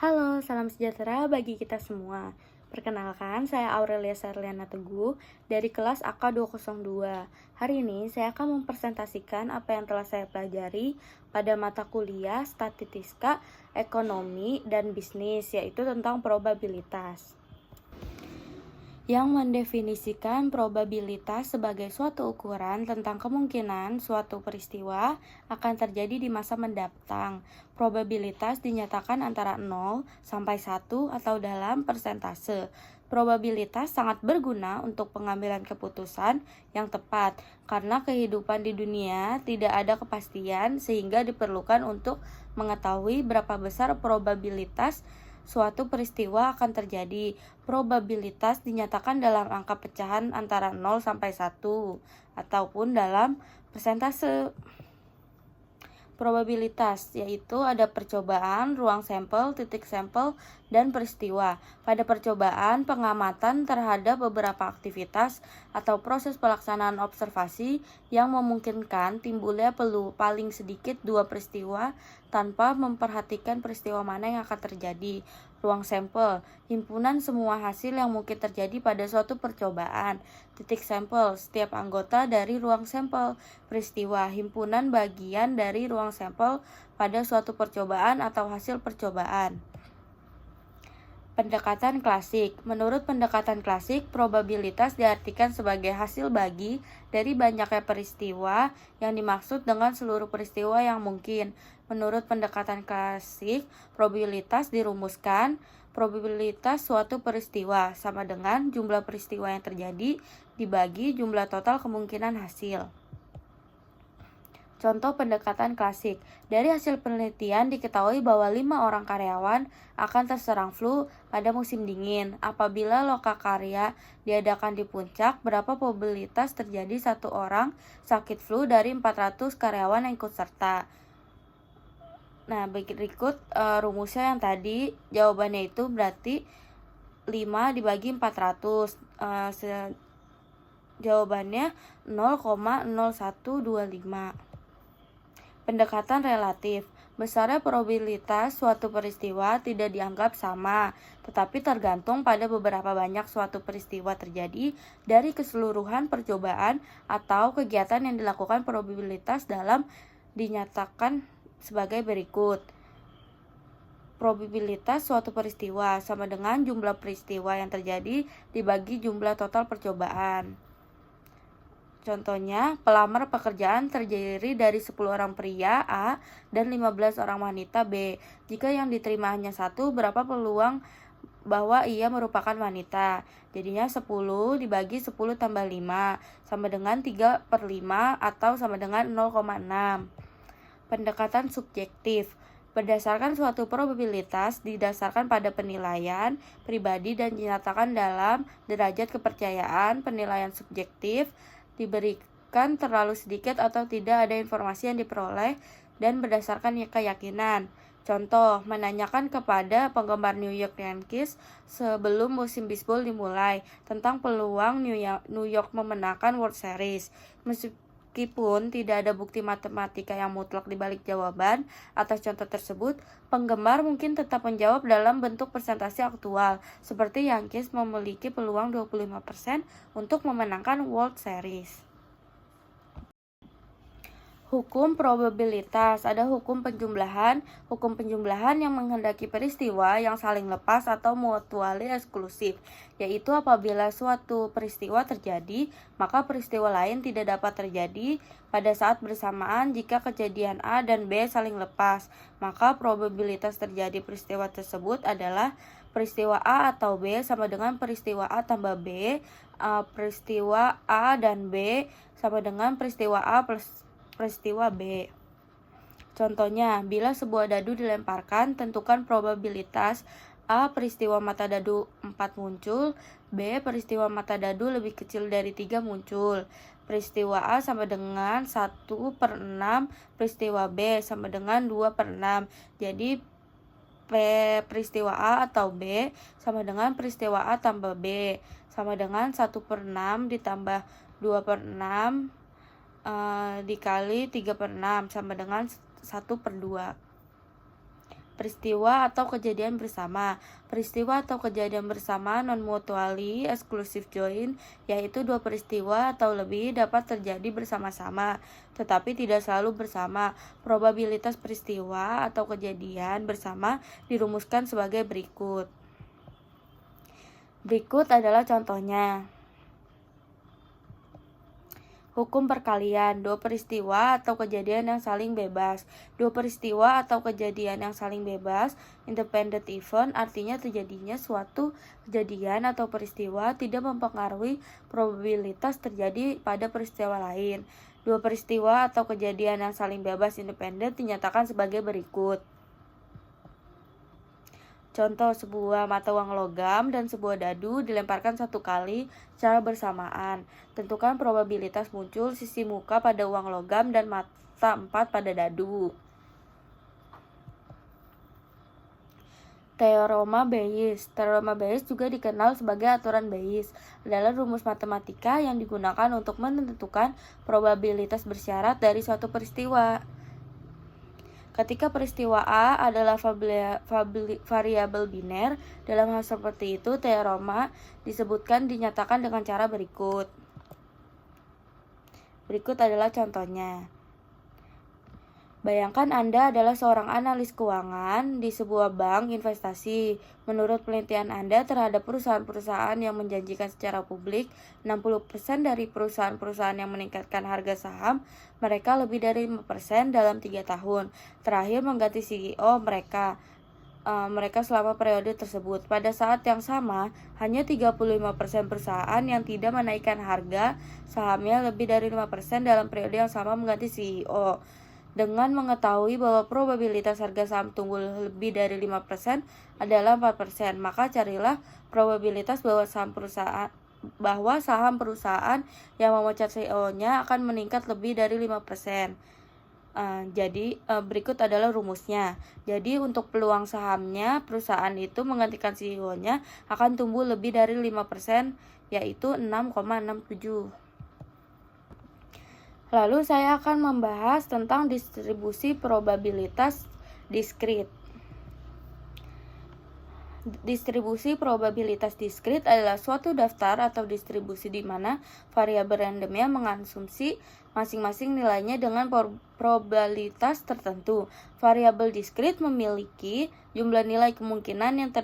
Halo, salam sejahtera bagi kita semua. Perkenalkan, saya Aurelia Sarliana Teguh dari kelas AK202. Hari ini saya akan mempresentasikan apa yang telah saya pelajari pada mata kuliah Statistika, Ekonomi, dan Bisnis, yaitu tentang probabilitas, yang mendefinisikan probabilitas sebagai suatu ukuran tentang kemungkinan suatu peristiwa akan terjadi di masa mendatang. Probabilitas dinyatakan antara 0 sampai 1 atau dalam persentase. Probabilitas sangat berguna untuk pengambilan keputusan yang tepat karena kehidupan di dunia tidak ada kepastian sehingga diperlukan untuk mengetahui berapa besar probabilitas suatu peristiwa akan terjadi. Probabilitas dinyatakan dalam angka pecahan antara 0 sampai 1 ataupun dalam persentase. Probabilitas yaitu ada percobaan, ruang sampel, titik sampel, dan peristiwa. Pada percobaan, pengamatan terhadap beberapa aktivitas atau proses pelaksanaan observasi yang memungkinkan timbulnya paling sedikit dua peristiwa tanpa memperhatikan peristiwa mana yang akan terjadi. Ruang sampel, himpunan semua hasil yang mungkin terjadi pada suatu percobaan. Titik sampel, setiap anggota dari ruang sampel. Peristiwa, himpunan bagian dari ruang sampel pada suatu percobaan atau hasil percobaan. Pendekatan klasik. Menurut pendekatan klasik, probabilitas diartikan sebagai hasil bagi dari banyaknya peristiwa yang dimaksud dengan seluruh peristiwa yang mungkin. Menurut pendekatan klasik, probabilitas dirumuskan probabilitas suatu peristiwa sama dengan jumlah peristiwa yang terjadi dibagi jumlah total kemungkinan hasil. Contoh pendekatan klasik. Dari hasil penelitian diketahui bahwa 5 orang karyawan akan terserang flu pada musim dingin. Apabila lokakarya diadakan di puncak, berapa probabilitas terjadi satu orang sakit flu dari 400 karyawan yang ikut serta? Nah, berikut rumusnya yang tadi. Jawabannya itu berarti 5 dibagi 400. Jawabannya 0,0125. Pendekatan relatif. Besarnya probabilitas suatu peristiwa tidak dianggap sama, tetapi tergantung pada beberapa banyak suatu peristiwa terjadi dari keseluruhan percobaan atau kegiatan yang dilakukan. Probabilitas dalam dinyatakan sebagai berikut. Probabilitas suatu peristiwa sama dengan jumlah peristiwa yang terjadi dibagi jumlah total percobaan. Contohnya, pelamar pekerjaan terdiri dari 10 orang pria A dan 15 orang wanita B. Jika yang diterima hanya satu, berapa peluang bahwa ia merupakan wanita? Jadinya 10 dibagi 10 tambah 5 sama dengan 3/5 atau sama dengan 0,6. Pendekatan subjektif. Berdasarkan suatu probabilitas didasarkan pada penilaian pribadi dan dinyatakan dalam derajat kepercayaan. Penilaian subjektif diberikan terlalu sedikit atau tidak ada informasi yang diperoleh dan berdasarkan keyakinan. Contoh, menanyakan kepada penggemar New York Yankees sebelum musim bisbol dimulai tentang peluang New York memenangkan World Series. Meskipun tidak ada bukti matematika yang mutlak di balik jawaban atas contoh tersebut, penggemar mungkin tetap menjawab dalam bentuk persentase aktual, seperti Yankees memiliki peluang 25% untuk memenangkan World Series. Hukum probabilitas. Ada hukum penjumlahan. Hukum penjumlahan yang menghendaki peristiwa yang saling lepas atau mutually eksklusif, yaitu apabila suatu peristiwa terjadi, maka peristiwa lain tidak dapat terjadi pada saat bersamaan. Jika kejadian A dan B saling lepas, maka probabilitas terjadi peristiwa tersebut adalah peristiwa A atau B sama dengan peristiwa A tambah B. Peristiwa A dan B sama dengan peristiwa A plus peristiwa B. Contohnya, bila sebuah dadu dilemparkan, tentukan probabilitas A. Peristiwa mata dadu 4 muncul, B. Peristiwa mata dadu lebih kecil dari 3 muncul. Peristiwa A sama dengan 1/6, peristiwa B sama dengan 2/6. Jadi peristiwa A atau B sama dengan peristiwa A tambah B sama dengan 1/6 ditambah 2/6 dikali 3/6 sama dengan 1/2. peristiwa atau kejadian bersama. Peristiwa atau kejadian bersama non-mutually exclusive joint, yaitu dua peristiwa atau lebih dapat terjadi bersama-sama, tetapi tidak selalu bersama. Probabilitas peristiwa atau kejadian bersama dirumuskan sebagai berikut. Berikut adalah contohnya. Hukum perkalian, dua peristiwa atau kejadian yang saling bebas. Dua peristiwa atau kejadian yang saling bebas, independent event, artinya terjadinya suatu kejadian atau peristiwa tidak mempengaruhi probabilitas terjadi pada peristiwa lain. Dua peristiwa atau kejadian yang saling bebas independen dinyatakan sebagai berikut. Contoh, sebuah mata uang logam dan sebuah dadu dilemparkan satu kali secara bersamaan. Tentukan probabilitas muncul sisi muka pada uang logam dan mata 4 pada dadu. Teorema Bayes. Teorema Bayes juga dikenal sebagai aturan Bayes, adalah rumus matematika yang digunakan untuk menentukan probabilitas bersyarat dari suatu peristiwa. Ketika peristiwa A adalah variabel biner, dalam hal seperti itu teorema disebutkan dinyatakan dengan cara berikut. Berikut adalah contohnya. Bayangkan Anda adalah seorang analis keuangan di sebuah bank investasi. Menurut penelitian Anda terhadap perusahaan-perusahaan yang menjanjikan secara publik 60% dari perusahaan-perusahaan yang meningkatkan harga saham mereka lebih dari 5% dalam 3 tahun. Terakhir mengganti CEO mereka selama periode tersebut. Pada saat yang sama, hanya 35% perusahaan yang tidak menaikkan harga sahamnya lebih dari 5% dalam periode yang sama mengganti CEO. Dengan mengetahui bahwa probabilitas harga saham tumbuh lebih dari 5% adalah 4%, maka carilah probabilitas bahwa saham perusahaan yang memecat CEO-nya akan meningkat lebih dari 5%. Jadi berikut adalah rumusnya. Jadi untuk peluang sahamnya perusahaan itu menggantikan CEO-nya akan tumbuh lebih dari 5%, yaitu 6,67. Lalu saya akan membahas tentang distribusi probabilitas diskrit. Distribusi probabilitas diskrit adalah suatu daftar atau distribusi di mana variabel randomnya mengasumsi masing-masing nilainya dengan probabilitas tertentu. Variabel diskrit memiliki jumlah nilai kemungkinan yang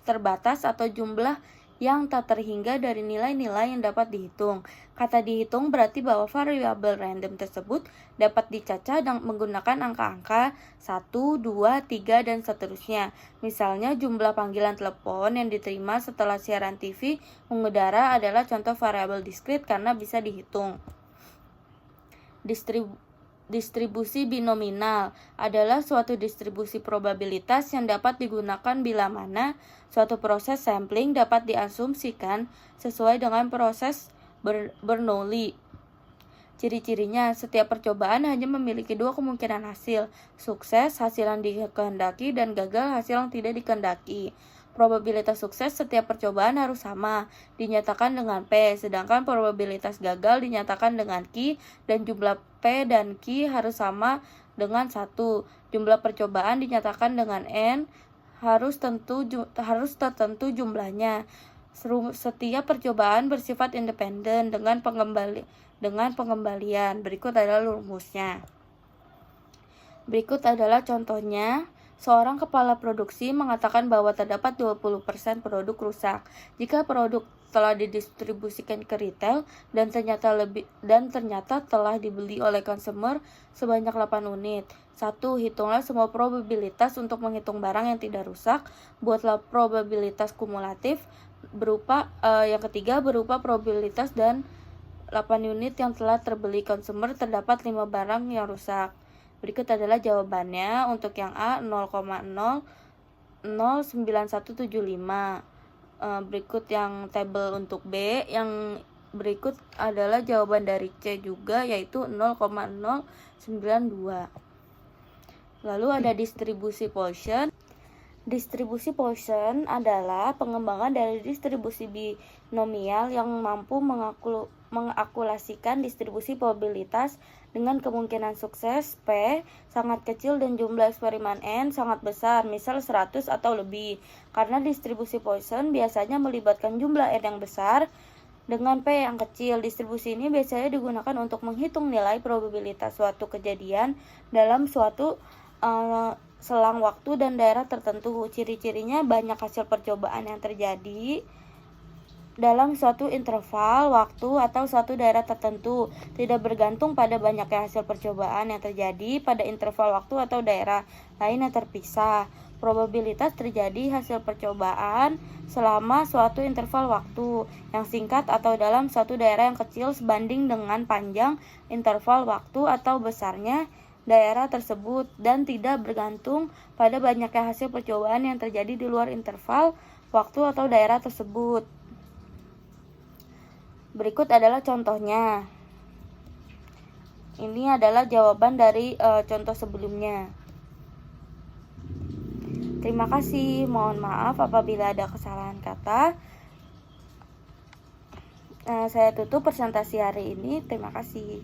terbatas atau jumlah yang tak terhingga dari nilai-nilai yang dapat dihitung. Kata dihitung berarti bahwa variabel random tersebut dapat dicacah dengan menggunakan angka-angka 1, 2, 3, dan seterusnya. Misalnya jumlah panggilan telepon yang diterima setelah siaran TV mengudara adalah contoh variabel diskrit karena bisa dihitung. Distribusi binominal adalah suatu distribusi probabilitas yang dapat digunakan bila mana suatu proses sampling dapat diasumsikan sesuai dengan proses Bernoulli. Ciri-cirinya, setiap percobaan hanya memiliki dua kemungkinan hasil, sukses hasil yang dikehendaki dan gagal hasil yang tidak dikehendaki. Probabilitas sukses setiap percobaan harus sama, dinyatakan dengan P, sedangkan probabilitas gagal dinyatakan dengan Q, dan jumlah P dan Q harus sama dengan 1. Jumlah percobaan dinyatakan dengan N, harus tertentu jumlahnya. Setiap percobaan bersifat independen dengan pengembalian. Berikut adalah rumusnya. Berikut adalah contohnya. Seorang kepala produksi mengatakan bahwa terdapat 20% produk rusak. Jika produk telah didistribusikan ke retail dan ternyata telah dibeli oleh konsumer sebanyak 8 unit. 1. Hitunglah semua probabilitas untuk menghitung barang yang tidak rusak. Buatlah probabilitas kumulatif yang ketiga berupa probabilitas dan 8 unit yang telah terbeli konsumer terdapat 5 barang yang rusak. Berikut adalah jawabannya. Untuk yang A 0,009175. Berikut yang tabel untuk B. Yang berikut adalah jawaban dari C juga, yaitu 0,092. Lalu ada distribusi Poisson. Distribusi Poisson adalah pengembangan dari distribusi binomial yang mampu mengakulasikan distribusi probabilitas dengan kemungkinan sukses P sangat kecil dan jumlah eksperimen N sangat besar, misal 100 atau lebih. Karena distribusi Poisson biasanya melibatkan jumlah N yang besar dengan P yang kecil. Distribusi ini biasanya digunakan untuk menghitung nilai probabilitas suatu kejadian dalam suatu selang waktu dan daerah tertentu. Ciri-cirinya banyak hasil percobaan yang terjadi dalam suatu interval waktu atau suatu daerah tertentu, tidak bergantung pada banyaknya hasil percobaan yang terjadi pada interval waktu atau daerah lain yang terpisah. Probabilitas terjadi hasil percobaan selama suatu interval waktu yang singkat atau dalam suatu daerah yang kecil sebanding dengan panjang interval waktu atau besarnya daerah tersebut, dan tidak bergantung pada banyaknya hasil percobaan yang terjadi di luar interval waktu atau daerah tersebut. Berikut adalah contohnya. Ini adalah jawaban dari contoh sebelumnya. Terima kasih. Mohon maaf apabila ada kesalahan kata. Saya tutup presentasi hari ini. Terima kasih.